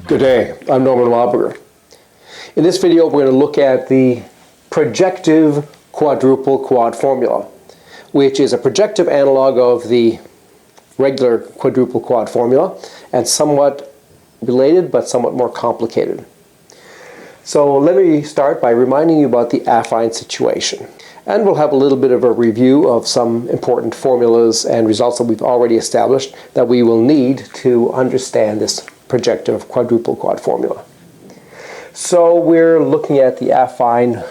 Good day, I'm Norman Wildberger. In this video we're going to look at the projective quadruple quad formula, which is a projective analog of the regular quadruple quad formula and somewhat related but somewhat more complicated. So let me start by reminding you about the affine situation. And we'll have a little bit of a review of some important formulas and results that we've already established that we will need to understand this projective quadruple quad formula. So we're looking at the affine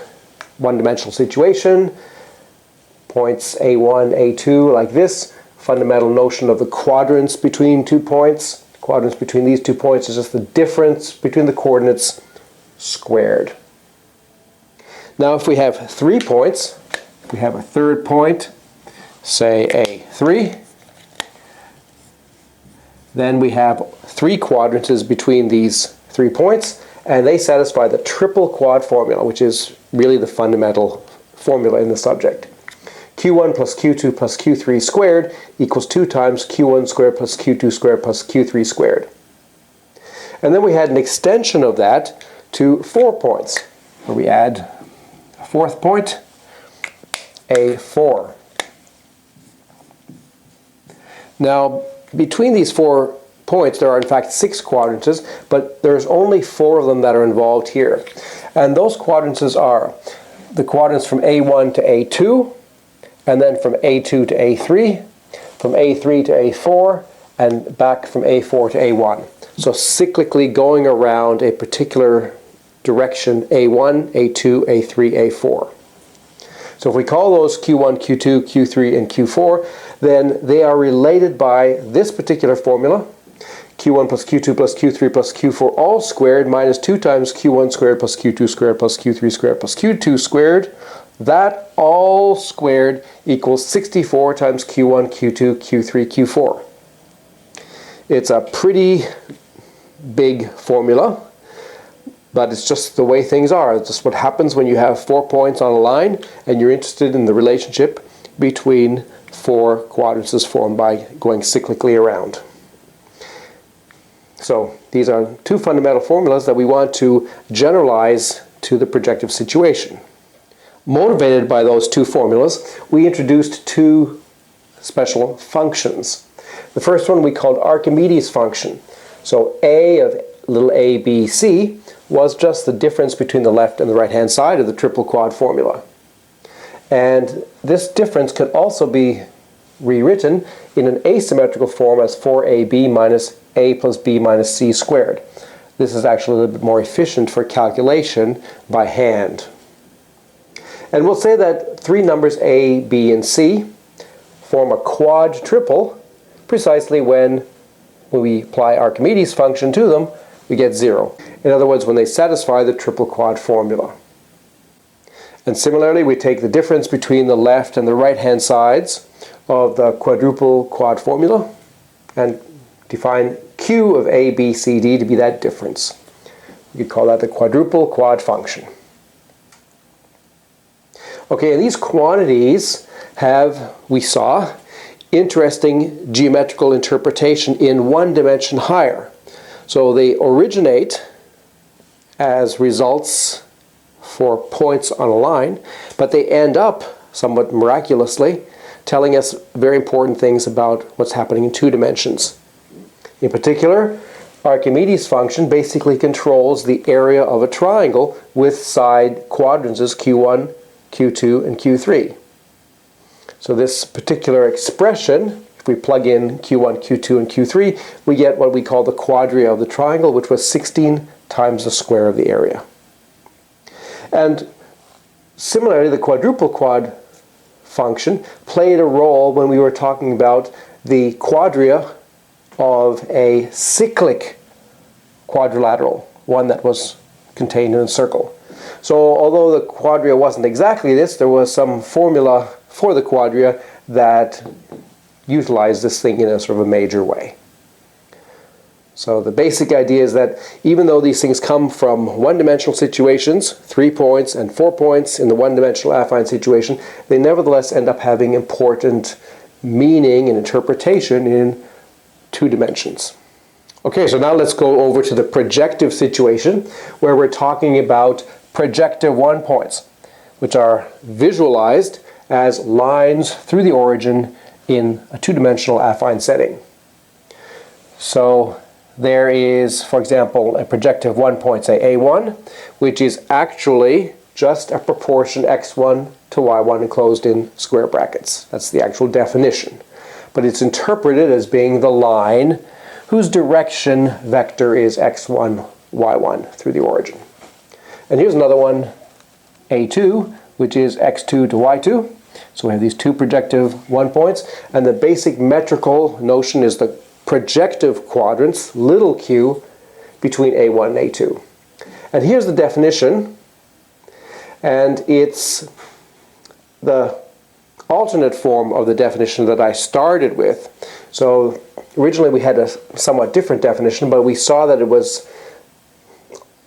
one-dimensional situation, points A1, A2 like this, fundamental notion of the quadrants between 2 points. Quadrants between these 2 points is just the difference between the coordinates squared. Now if we have 3 points, we have a third point, say A3, then we have 3 quadrants between these 3 points, and they satisfy the triple quad formula, which is really the fundamental formula in the subject. Q1 plus Q2 plus Q3 squared equals 2 times Q1 squared plus Q2 squared plus Q3 squared. And then we had an extension of that to 4 points, where we add a fourth point, A4. Now, between these 4 points, there are in fact 6 quadrants, but there's only 4 of them that are involved here. And those quadrants are the quadrants from A1 to A2, and then from A2 to A3, from A3 to A4, and back from A4 to A1. So cyclically going around a particular direction, A1, A2, A3, A4. So if we call those Q1, Q2, Q3, and Q4, then they are related by this particular formula, Q1 plus Q2 plus Q3 plus Q4 all squared minus 2 times Q1 squared plus Q2 squared plus Q3 squared plus Q2 squared. That all squared equals 64 times Q1, Q2, Q3, Q4. It's a pretty big formula, but it's just the way things are. It's just what happens when you have 4 points on a line and you're interested in the relationship between 4 quadrants formed by going cyclically around. So these are 2 fundamental formulas that we want to generalize to the projective situation. Motivated by those 2 formulas, we introduced 2 special functions. The first one we called Archimedes function. So A of little a, b, c was just the difference between the left and the right-hand side of the triple quad formula. And this difference could also be rewritten in an asymmetrical form as 4ab minus a plus b minus c squared. This is actually a little bit more efficient for calculation by hand. And we'll say that 3 numbers a, b, and c form a quad triple precisely when we apply Archimedes function to them, we get 0. In other words, when they satisfy the triple quad formula. And similarly, we take the difference between the left and the right-hand sides of the quadruple quad formula and define Q of A, B, C, D to be that difference. We could call that the quadruple quad function. Okay, and these quantities have, we saw, interesting geometrical interpretation in 1 dimension higher. So they originate as results for points on a line, but they end up, somewhat miraculously, telling us very important things about what's happening in 2 dimensions. In particular, Archimedes function basically controls the area of a triangle with side quadrants as Q1, Q2, and Q3. So this particular expression, if we plug in Q1, Q2, and Q3, we get what we call the quadria of the triangle, which was 16 times the square of the area. And similarly, the quadruple quad function played a role when we were talking about the quadria of a cyclic quadrilateral, one that was contained in a circle. So although the quadria wasn't exactly this, there was some formula for the quadria that utilized this thing in a sort of a major way. So the basic idea is that even though these things come from one-dimensional situations, 3 points and 4 points in the one-dimensional affine situation, they nevertheless end up having important meaning and interpretation in 2 dimensions. Okay, so now let's go over to the projective situation where we're talking about projective 1 points, which are visualized as lines through the origin in a two-dimensional affine setting. So there is, for example, a projective 1 point, say A1, which is actually just a proportion x1 to y1 enclosed in square brackets. That's the actual definition. But it's interpreted as being the line whose direction vector is x1, y1 through the origin. And here's another one, A2, which is x2 to y2. So we have these two projective 1 points, and the basic metrical notion is the projective quadrants, little q, between A1 and A2. And here's the definition, and it's the alternate form of the definition that I started with. So originally we had a somewhat different definition, but we saw that it was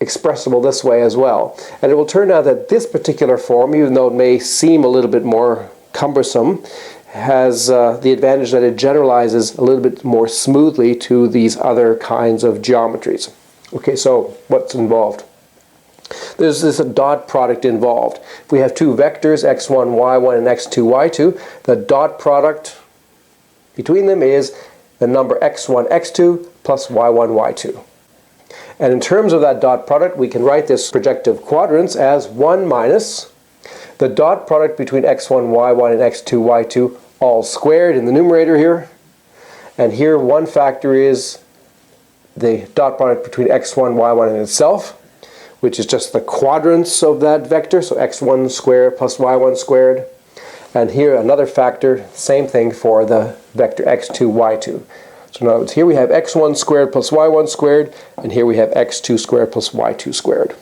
expressible this way as well. And it will turn out that this particular form, even though it may seem a little bit more cumbersome, has the advantage that it generalizes a little bit more smoothly to these other kinds of geometries. Okay, so what's involved? There's this dot product involved. If we have two vectors, x1, y1, and x2, y2, the dot product between them is the number x1, x2 plus y1, y2. And in terms of that dot product, we can write this projective quadrants as 1 minus the dot product between x1, y1, and x2, y2, all squared in the numerator here. And here one factor is the dot product between x1, y1, and itself, which is just the quadrants of that vector, so x1 squared plus y1 squared. And here another factor, same thing for the vector x2, y2. So in other words, here we have x1 squared plus y1 squared, and here we have x2 squared plus y2 squared.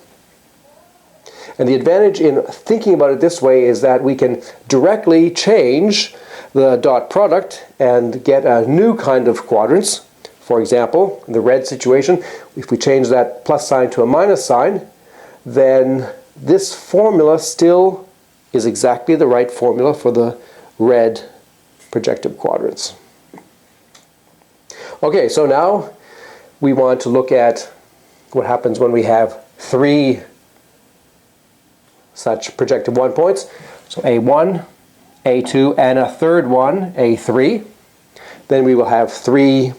And the advantage in thinking about it this way is that we can directly change the dot product and get a new kind of quadrants. For example, in the red situation, if we change that plus sign to a minus sign, then this formula still is exactly the right formula for the red projective quadrants. Okay, so now we want to look at what happens when we have three such projective 1 points. So A1, A2, and a third one, A3. Then we will have three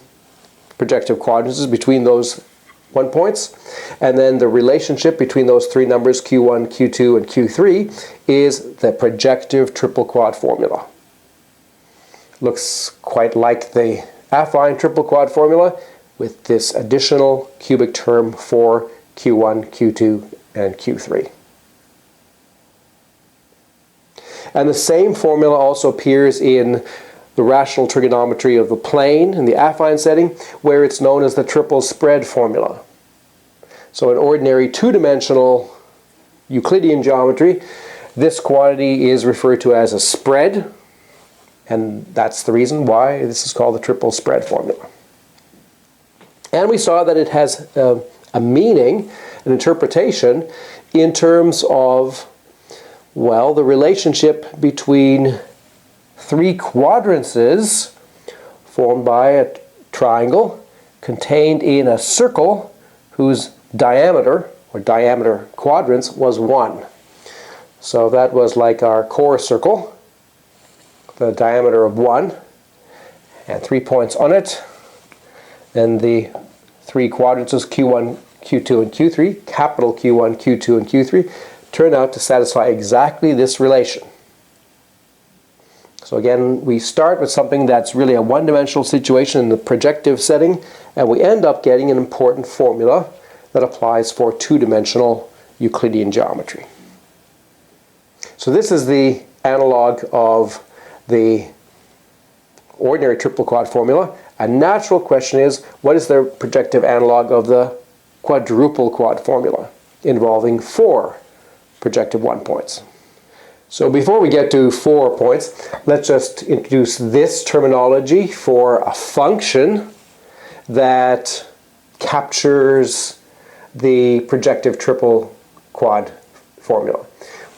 projective quadrants between those 1 points. And then the relationship between those three numbers, Q1, Q2, and Q3, is the projective triple quad formula. Looks quite like the affine triple quad formula with this additional cubic term for Q1, Q2, and Q3. And the same formula also appears in the rational trigonometry of the plane in the affine setting, where it's known as the triple spread formula. So in ordinary two-dimensional Euclidean geometry, this quantity is referred to as a spread, and that's the reason why this is called the triple spread formula. And we saw that it has a meaning, an interpretation, in terms of, well, the relationship between three quadrances formed by a triangle contained in a circle whose diameter, or diameter quadrants, was 1. So that was like our core circle, the diameter of 1, and 3 points on it. Then the three quadrants, Q1, Q2, and Q3, capital Q1, Q2, and Q3, turn out to satisfy exactly this relation. So again, we start with something that's really a one-dimensional situation in the projective setting, and we end up getting an important formula that applies for two-dimensional Euclidean geometry. So this is the analog of the ordinary triple quad formula. A natural question is, what is the projective analog of the quadruple quad formula, involving 4 projective 1 points? So before we get to 4 points, let's just introduce this terminology for a function that captures the projective triple quad formula.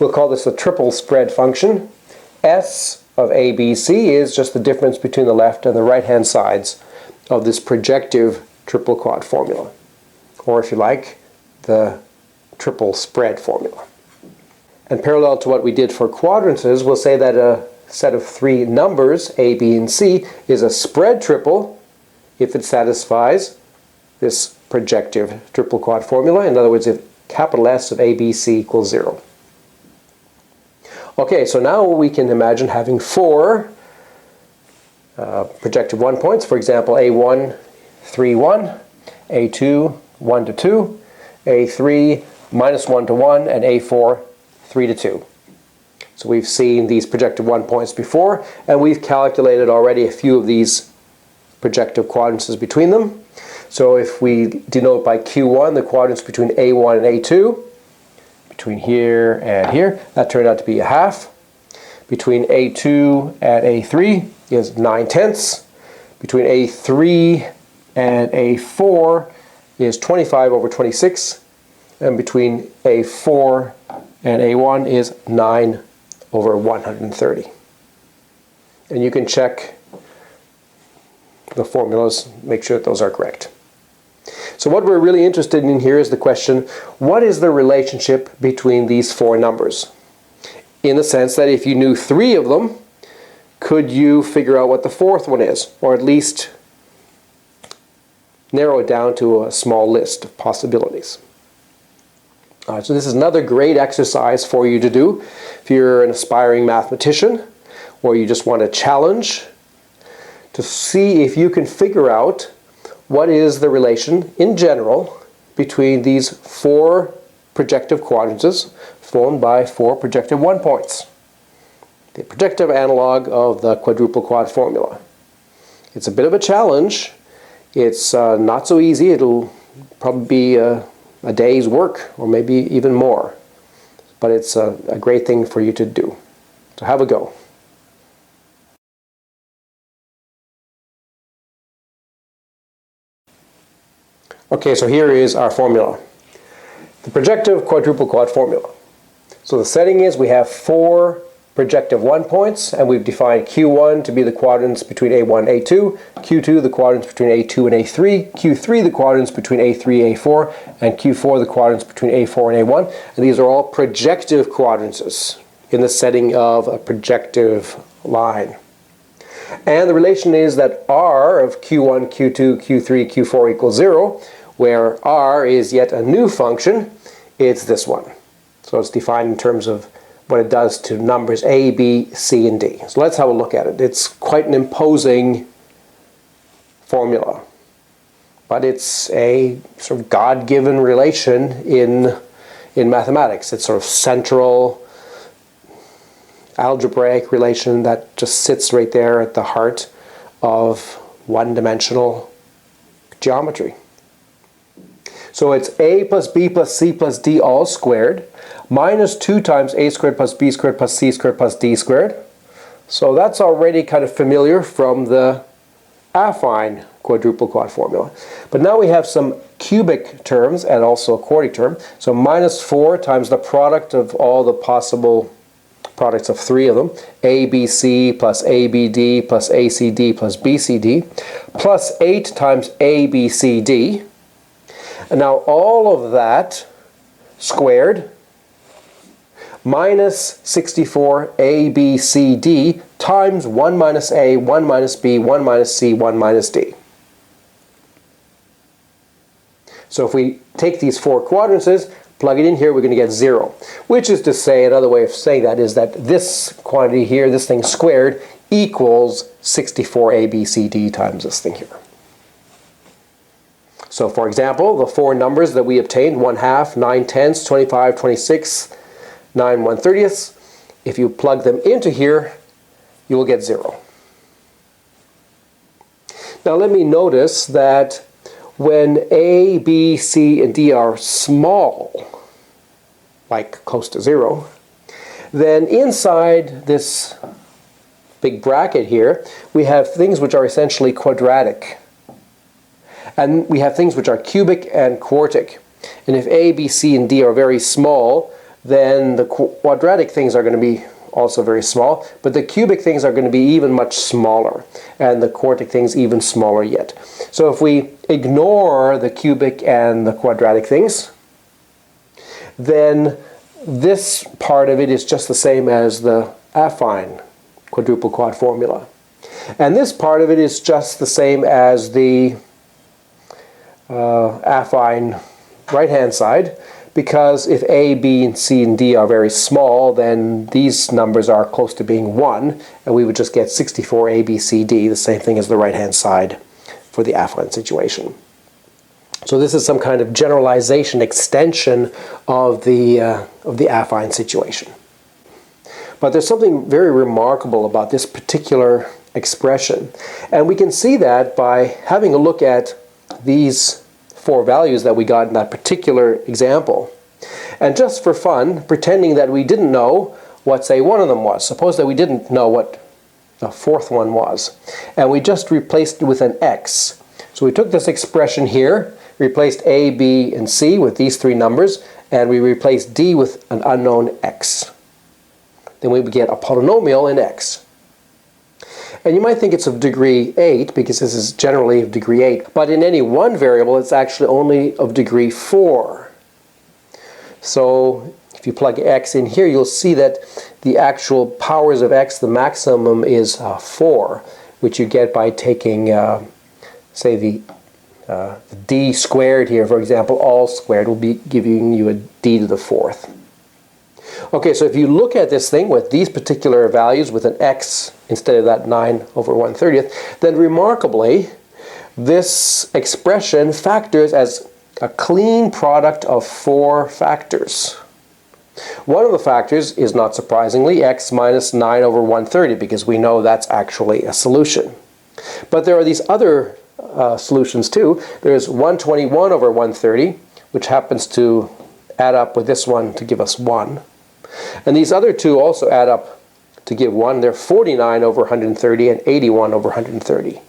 We'll call this the triple spread function. S of ABC is just the difference between the left and the right hand sides of this projective triple quad formula. Or if you like, the triple spread formula. And parallel to what we did for quadrances, we'll say that a set of three numbers, A, B, and C, is a spread triple if it satisfies this projective triple quad formula. In other words, if capital S of A, B, C equals 0. Okay, so now we can imagine having four projective 1 points. For example, A1, 3, 1, A2, 1 to 2, A3, minus 1 to 1, and A4, 3 to 2. So we've seen these projective 1 points before, and we've calculated already a few of these projective quadrances between them. So if we denote by Q1 the quadrants between A1 and A2, between here and here, that turned out to be a half. Between A2 and A3 is 9/10. Between A3 and A4 is 25 over 26. And between A4 and A1 is 9 over 130. And you can check the formulas, make sure that those are correct. So what we're really interested in here is the question, what is the relationship between these four numbers? In the sense that if you knew three of them, could you figure out what the fourth one is? Or at least narrow it down to a small list of possibilities. So this is another great exercise for you to do if you're an aspiring mathematician or you just want a challenge to see if you can figure out what is the relation in general between these four projective quadrances formed by four projective 1 points. The projective analog of the quadruple quad formula. It's a bit of a challenge. It's not so easy. It'll probably be a day's work or maybe even more. But it's a great thing for you to do. So have a go. Okay, so here is our formula. The projective quadruple quad formula. So the setting is we have four projective 1 points, and we've defined Q1 to be the quadrants between A1 and A2, Q2 the quadrants between A2 and A3, Q3 the quadrants between A3 and A4, and Q4 the quadrants between A4 and A1. And these are all projective quadrances in the setting of a projective line. And the relation is that R of Q1, Q2, Q3, Q4 equals 0, where R is yet a new function. It's this one. So it's defined in terms of what it does to numbers A, B, C, and D. So let's have a look at it. It's quite an imposing formula, but it's a sort of God-given relation in mathematics. It's sort of central algebraic relation that just sits right there at the heart of one-dimensional geometry. So it's A plus B plus C plus D all squared minus 2 times A squared plus B squared plus C squared plus D squared. So that's already kind of familiar from the affine quadruple quad formula. But now we have some cubic terms and also a quartic term. So minus 4 times the product of all the possible products of three of them, ABC plus ABD plus ACD plus BCD, plus 8 times ABCD. And now all of that squared minus 64 ABCD times 1 minus A, 1 minus B, 1 minus C, 1 minus D. So if we take these four quadrances, plug it in here, we're going to get 0. Which is to say, another way of saying that is that this quantity here, this thing squared, equals 64 ABCD times this thing here. So for example, the four numbers that we obtained, 1/2, 9/10, 25, 26, 9 1/30, if you plug them into here, you will get 0. Now let me notice that when A, B, C, and D are small, like close to 0, then inside this big bracket here, we have things which are essentially quadratic. And we have things which are cubic and quartic. And if A, B, C, and D are very small, then the quadratic things are going to be also very small, but the cubic things are going to be even much smaller, and the quartic things even smaller yet. So if we ignore the cubic and the quadratic things, then this part of it is just the same as the affine quadruple quad formula. And this part of it is just the same as the affine right-hand side, because if A, B, and C, and D are very small, then these numbers are close to being 1, and we would just get 64 A, B, C, D, the same thing as the right-hand side for the affine situation. So this is some kind of generalization, extension of the affine situation. But there's something very remarkable about this particular expression, and we can see that by having a look at these 4 values that we got in that particular example, and just for fun, pretending that we didn't know what, say, one of them was. Suppose that we didn't know what the 4th one was, and we just replaced it with an x. So we took this expression here, replaced A, B, and C with these 3 numbers, and we replaced D with an unknown x. Then we would get a polynomial in x. And you might think it's of degree 8, because this is generally of degree 8. But in any one variable, it's actually only of degree 4. So if you plug x in here, you'll see that the actual powers of x, the maximum is 4, which you get by taking, say, the d squared here, for example, all squared will be giving you a d to the 4th. Okay, so if you look at this thing with these particular values with an x instead of that 9 over 1/30th, then remarkably, this expression factors as a clean product of 4 factors. One of the factors is, not surprisingly, x minus 9 over 1/30, because we know that's actually a solution. But there are these other solutions too. There's 121 over 130, which happens to add up with this one to give us 1. And these other 2 also add up to give 1. They're 49 over 130 and 81 over 130.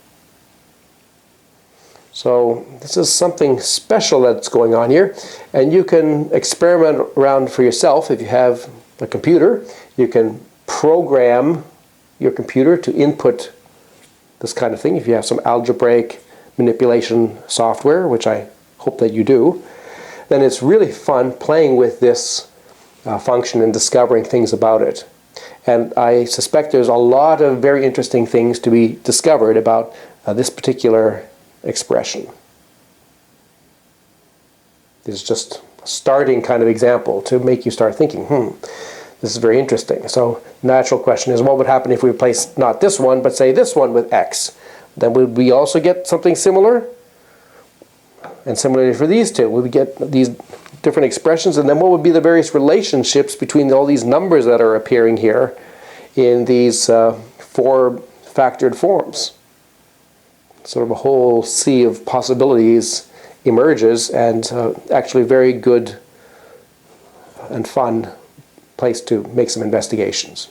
So this is something special that's going on here, and you can experiment around for yourself. If you have a computer, you can program your computer to input this kind of thing. If you have some algebraic manipulation software, which I hope that you do, then it's really fun playing with this function and discovering things about it. And I suspect there's a lot of very interesting things to be discovered about this particular expression. This is just a starting kind of example to make you start thinking, this is very interesting. So the natural question is, what would happen if we replace not this one, but say this one with x? Then would we also get something similar? And similarly for these two, would we get these different expressions? And then what would be the various relationships between all these numbers that are appearing here in these 4 factored forms? Sort of a whole sea of possibilities emerges, and actually very good and fun place to make some investigations.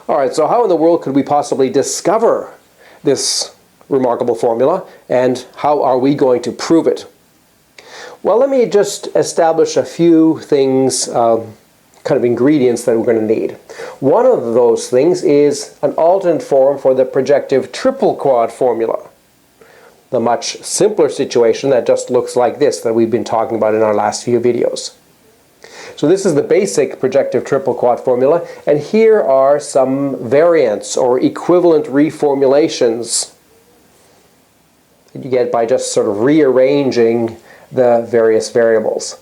All right, so how in the world could we possibly discover this remarkable formula, and how are we going to prove it? Well, let me just establish a few things, kind of ingredients that we're going to need. One of those things is an alternate form for the projective triple quad formula. The much simpler situation that just looks like this that we've been talking about in our last few videos. So this is the basic projective triple quad formula, and here are some variants or equivalent reformulations that you get by just sort of rearranging the various variables.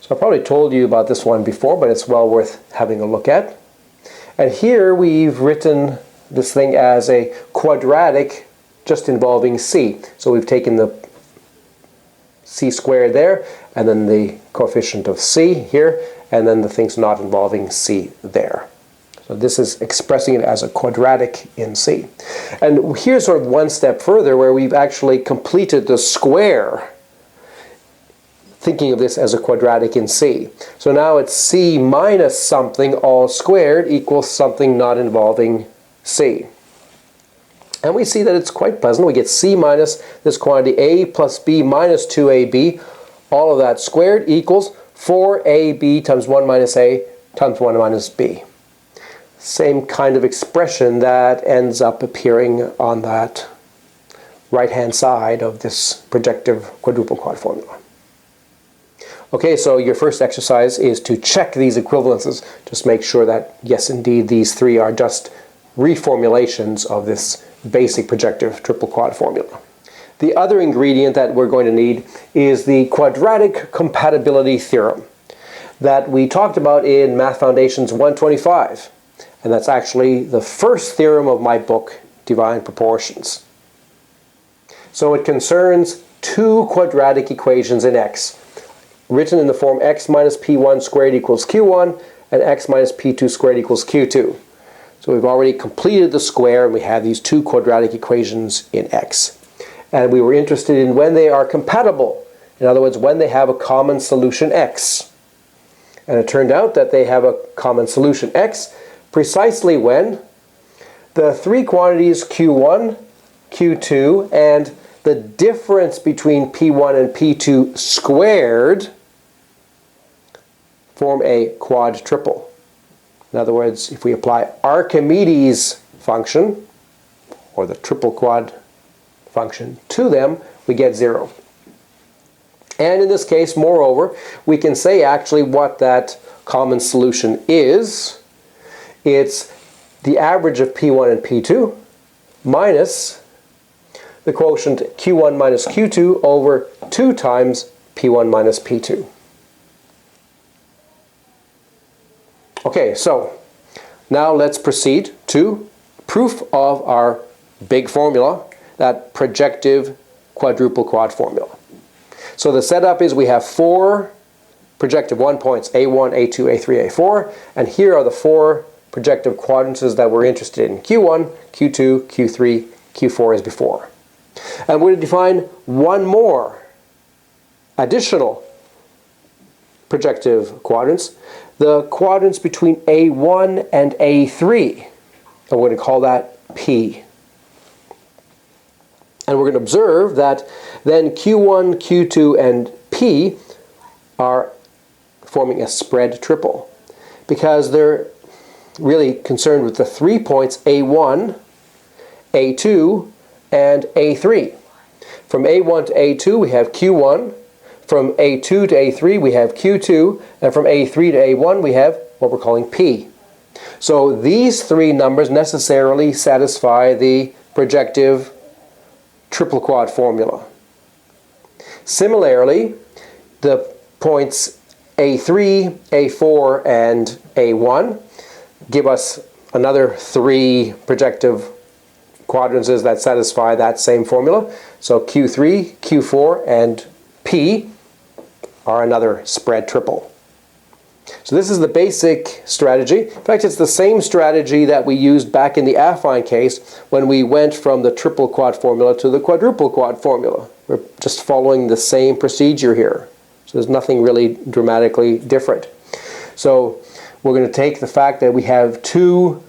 So I probably told you about this one before, but it's well worth having a look at. And here we've written this thing as a quadratic just involving c. So we've taken the c squared there, and then the coefficient of c here, and then the things not involving c there. So this is expressing it as a quadratic in c. And here's sort of one step further, where we've actually completed the square, thinking of this as a quadratic in c. So now it's c minus something all squared equals something not involving c. And we see that it's quite pleasant. We get c minus this quantity a plus b minus 2ab, all of that squared equals 4ab times 1 minus a times 1 minus b. same kind of expression that ends up appearing on that right-hand side of this projective quadruple quad formula. Okay, so your first exercise is to check these equivalences. Just make sure that, yes, indeed, these three are just reformulations of this basic projective triple quad formula. The other ingredient that we're going to need is the quadratic compatibility theorem that we talked about in Math Foundations 125. And that's actually the first theorem of my book, Divine Proportions. So it concerns two quadratic equations in x, written in the form x minus p1 squared equals q1 and x minus p2 squared equals q2. So we've already completed the square and we have these two quadratic equations in x. And we were interested in when they are compatible. In other words, when they have a common solution x. And it turned out that they have a common solution x precisely when the three quantities q1, q2, and the difference between p1 and p2 squared form a quad triple. In other words, if we apply Archimedes' function, or the triple quad function, to them, we get 0. And in this case, moreover, we can say actually what that common solution is. It's the average of p1 and p2 minus the quotient q1 minus q2 over 2 times p1 minus p2. Okay, so now let's proceed to proof of our big formula, that projective quadruple quad formula. So the setup is we have 4 projective 1 points, A1, A2, A3, A4, and here are the 4 projective quadrances that we're interested in, Q1, Q2, Q3, Q4 as before. And we're going to define one more additional projective quadrants, the quadrants between A1 and A3. And we're going to call that P. And we're going to observe that then Q1, Q2, and P are forming a spread triple because they're really concerned with the 3 points A1, A2, and A3. From A1 to A2 we have Q1, from A2 to A3 we have Q2, and from A3 to A1 we have what we're calling P. So these three numbers necessarily satisfy the projective triple quad formula. Similarly, the points A3, A4, and A1 give us another 3 projective quadrances that satisfy that same formula. So Q3, Q4, and P are another spread triple. So this is the basic strategy. In fact, it's the same strategy that we used back in the affine case when we went from the triple quad formula to the quadruple quad formula. We're just following the same procedure here. So there's nothing really dramatically different. So we're going to take the fact that we have 2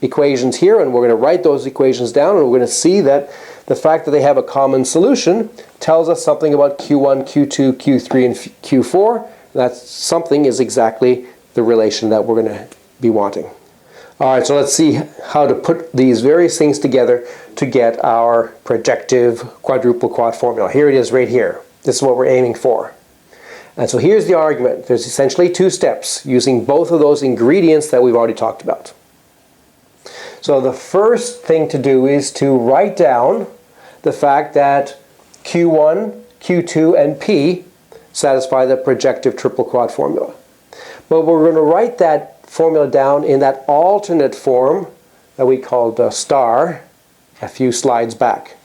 equations here and we're going to write those equations down, and we're going to see that the fact that they have a common solution tells us something about Q1, Q2, Q3, and Q4. That something is exactly the relation that we're going to be wanting. Alright, so let's see how to put these various things together to get our projective quadruple quad formula. Here it is right here. This is what we're aiming for. And so here's the argument. There's essentially 2 steps using both of those ingredients that we've already talked about. So the first thing to do is to write down the fact that Q1, Q2, and P satisfy the projective triple quad formula. But we're going to write that formula down in that alternate form that we called star a few slides back,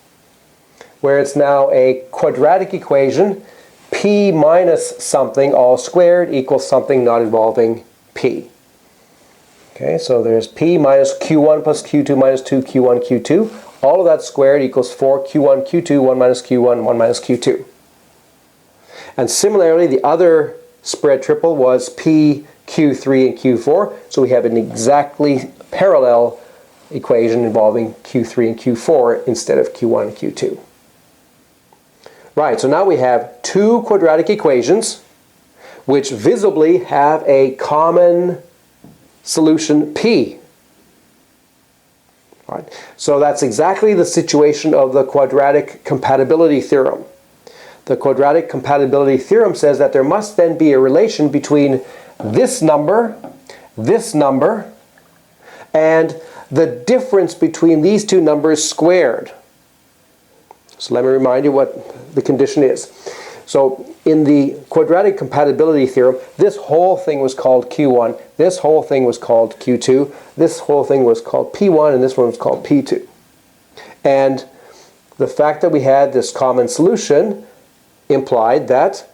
where it's now a quadratic equation, P minus something all squared equals something not involving P. Okay, so there's P minus Q1 plus Q2 minus 2 Q1 Q2. All of that squared equals 4 Q1 Q2, 1 minus Q1, 1 minus Q2. And similarly, the other spread triple was P, Q3, and Q4. So we have an exactly parallel equation involving Q3 and Q4 instead of Q1 and Q2. Right, so now we have 2 quadratic equations which visibly have a common solution P. Right? So that's exactly the situation of the quadratic compatibility theorem. The quadratic compatibility theorem says that there must then be a relation between this number, and the difference between these two numbers squared. So let me remind you what the condition is. So in the quadratic compatibility theorem, this whole thing was called Q1, this whole thing was called Q2, this whole thing was called P1, and this one was called P2. And the fact that we had this common solution implied that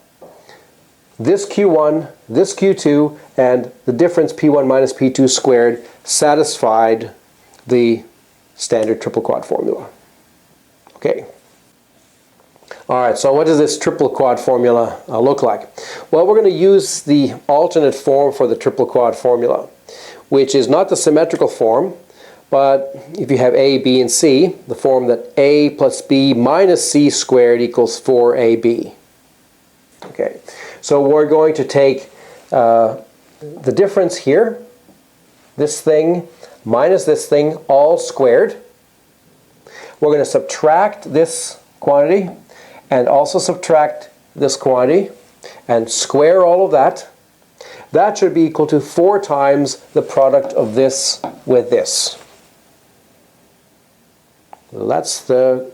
this Q1, this Q2, and the difference P1 minus P2 squared satisfied the standard triple quad formula. Okay. All right, so what does this triple quad formula look like? Well, we're going to use the alternate form for the triple quad formula, which is not the symmetrical form, but if you have A, B, and C, the form that A plus B minus C squared equals 4AB. Okay, so we're going to take the difference here, this thing minus this thing, all squared. We're going to subtract this quantity and also subtract this quantity and square all of that. That should be equal to 4 times the product of this with this. That's the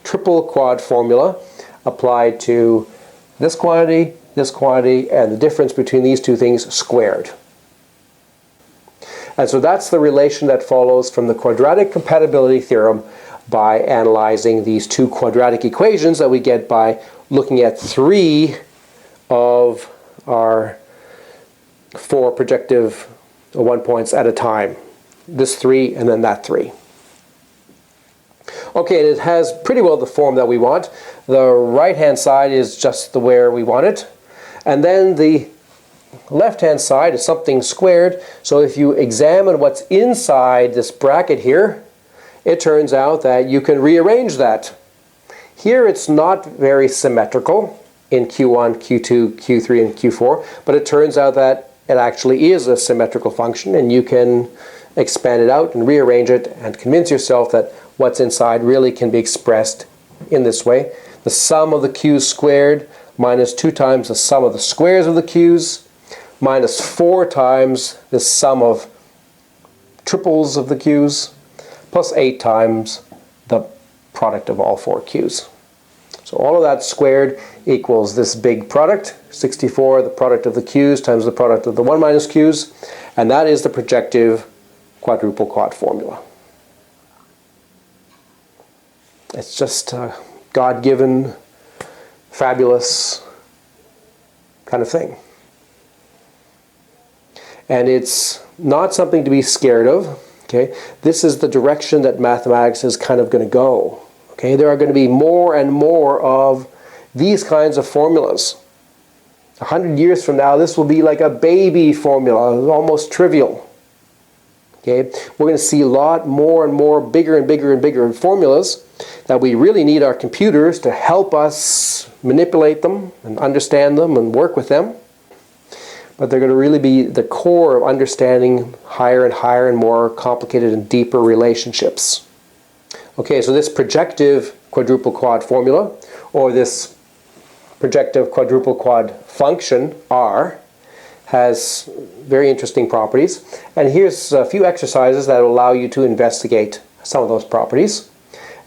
triple quad formula applied to this quantity, and the difference between these two things squared. And so that's the relation that follows from the quadratic compatibility theorem by analyzing these two quadratic equations that we get by looking at 3 of our 4 projective 1 points at a time. This 3 and then that 3. Okay, and it has pretty well the form that we want. The right-hand side is just the where we want it. And then the left-hand side is something squared. So if you examine what's inside this bracket here, it turns out that you can rearrange that. Here it's not very symmetrical in Q1, Q2, Q3, and Q4, but it turns out that it actually is a symmetrical function, and you can expand it out and rearrange it and convince yourself that what's inside really can be expressed in this way. The sum of the q's squared minus 2 times the sum of the squares of the q's minus 4 times the sum of triples of the q's plus 8 times the product of all 4 q's. So all of that squared equals this big product, 64, the product of the q's times the product of the 1 minus q's, and that is the projective quadruple quad formula. It's just a God-given, fabulous kind of thing. And it's not something to be scared of. Okay? This is the direction that mathematics is kind of going to go. Okay? There are going to be more and more of these kinds of formulas. 100 years from now, this will be like a baby formula, almost trivial. Okay? We're going to see a lot more and more bigger and bigger and bigger formulas that we really need our computers to help us manipulate them and understand them and work with them. But they're going to really be the core of understanding higher and higher and more complicated and deeper relationships. Okay, so this projective quadruple quad formula, or this projective quadruple quad function, R, has very interesting properties. And here's a few exercises that will allow you to investigate some of those properties.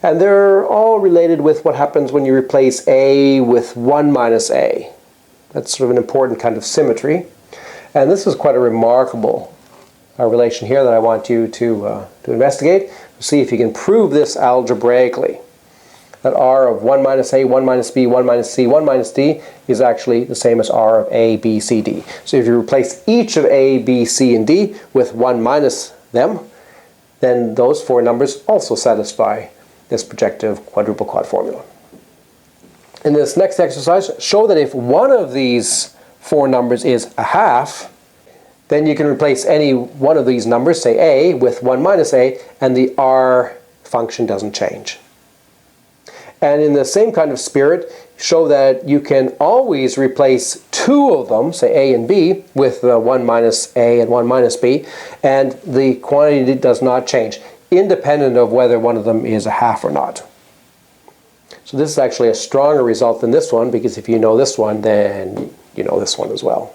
And they're all related with what happens when you replace A with 1 minus A. That's sort of an important kind of symmetry. And this is quite a remarkable relation here that I want you to investigate. See if you can prove this algebraically. That R of 1 minus A, 1 minus B, 1 minus C, 1 minus D is actually the same as R of A, B, C, D. So if you replace each of A, B, C, and D with 1 minus them, then those 4 numbers also satisfy this projective quadruple quad formula. In this next exercise, show that if one of these 4 numbers is a half, then you can replace any one of these numbers, say A, with 1 minus A, and the R function doesn't change. And in the same kind of spirit, show that you can always replace 2 of them, say A and B, with 1 minus A and 1 minus B, and the quantity does not change. independent of whether one of them is a half or not. So this is actually a stronger result than this one, because if you know this one, then you know this one as well.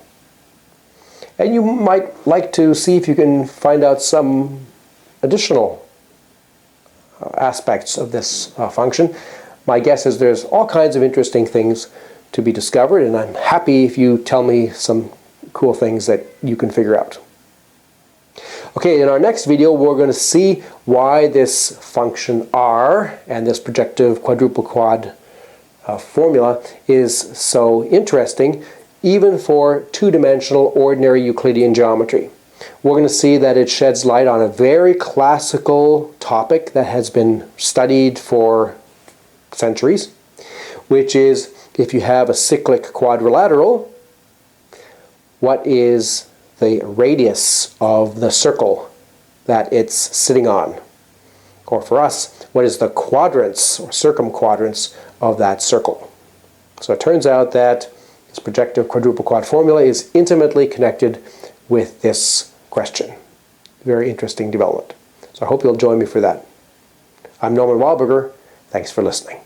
And you might like to see if you can find out some additional aspects of this function. My guess is there's all kinds of interesting things to be discovered, and I'm happy if you tell me some cool things that you can figure out. Okay, in our next video we're going to see why this function r and this projective quadruple quad formula is so interesting, even for two-dimensional ordinary Euclidean geometry. We're going to see that it sheds light on a very classical topic that has been studied for centuries, which is if you have a cyclic quadrilateral, what is the radius of the circle that it's sitting on? Or for us, what is the quadrants or circumquadrants of that circle? So it turns out that this projective quadruple quad formula is intimately connected with this question. Very interesting development. So I hope you'll join me for that. I'm Norman Wildberger. Thanks for listening.